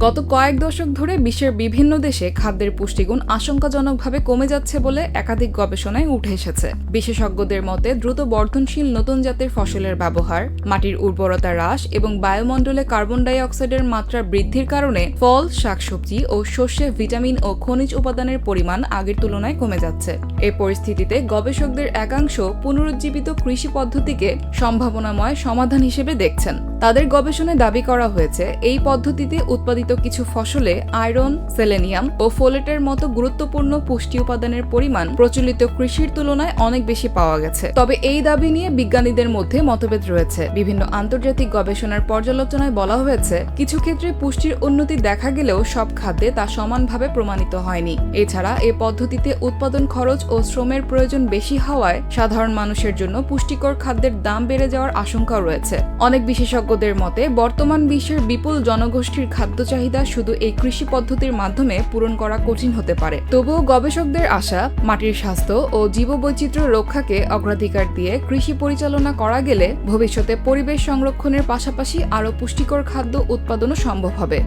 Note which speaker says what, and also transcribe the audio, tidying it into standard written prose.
Speaker 1: গত কয়েক দশক ধরে বিশ্বের বিভিন্ন দেশে খাদ্যের পুষ্টিগুণ আশঙ্কাজনকভাবে কমে যাচ্ছে বলে একাধিক গবেষণায় উঠে এসেছে। বিশেষজ্ঞদের মতে দ্রুত বর্ধনশীল নতুন জাতের ফসলের ব্যবহার, মাটির উর্বরতা হ্রাস এবং বায়ুমণ্ডলে কার্বন ডাই অক্সাইডের মাত্রা বৃদ্ধির কারণে ফল, শাকসবজি ও শস্যে ভিটামিন ও খনিজ উপাদানের পরিমাণ আগের তুলনায় কমে যাচ্ছে। এই পরিস্থিতিতে গবেষকদের একাংশ পুনরুজ্জীবিত কৃষি পদ্ধতিকে সম্ভাবনাময় সমাধান হিসেবে দেখছেন। তাদের গবেষণায় দাবি করা হয়েছে এই পদ্ধতিতে উৎপাদিত কিছু ফসলে আয়রন, সেলেনিয়াম ও ফোলেটের মতো গুরুত্বপূর্ণ পুষ্টি উপাদানের পরিমাণ প্রচলিত কৃষির তুলনায় অনেক বেশি পাওয়া গেছে। তবে এই দাবি নিয়ে বিজ্ঞানীদের মধ্যে মতভেদ রয়েছে। বিভিন্ন আন্তর্জাতিক গবেষণার পর্যালোচনায় বলা হয়েছে কিছু ক্ষেত্রে পুষ্টির উন্নতি দেখা গেলেও সব খাদ্যে তা সমানভাবে প্রমাণিত হয়নি। এছাড়া এই পদ্ধতিতে উৎপাদন খরচ ও শ্রমের প্রয়োজন বেশি হওয়ায় সাধারণ মানুষের জন্য পুষ্টিকর খাদ্যের দাম বেড়ে যাওয়ার আশঙ্কা রয়েছে। অনেক বিশেষজ্ঞদের মতে বর্তমান বিশ্বের বিপুল জনগোষ্ঠীর খাদ্য চাহিদা শুধু এই কৃষি পদ্ধতির মাধ্যমে পূরণ করা কঠিন হতে পারে। তবুও গবেষকদের আশা, মাটির স্বাস্থ্য ও জীববৈচিত্র্য রক্ষাকে অগ্রাধিকার দিয়ে কৃষি পরিচালনা করা গেলে ভবিষ্যতে পরিবেশ সংরক্ষণের পাশাপাশি আরও পুষ্টিকর খাদ্য উৎপাদনও সম্ভব হবে।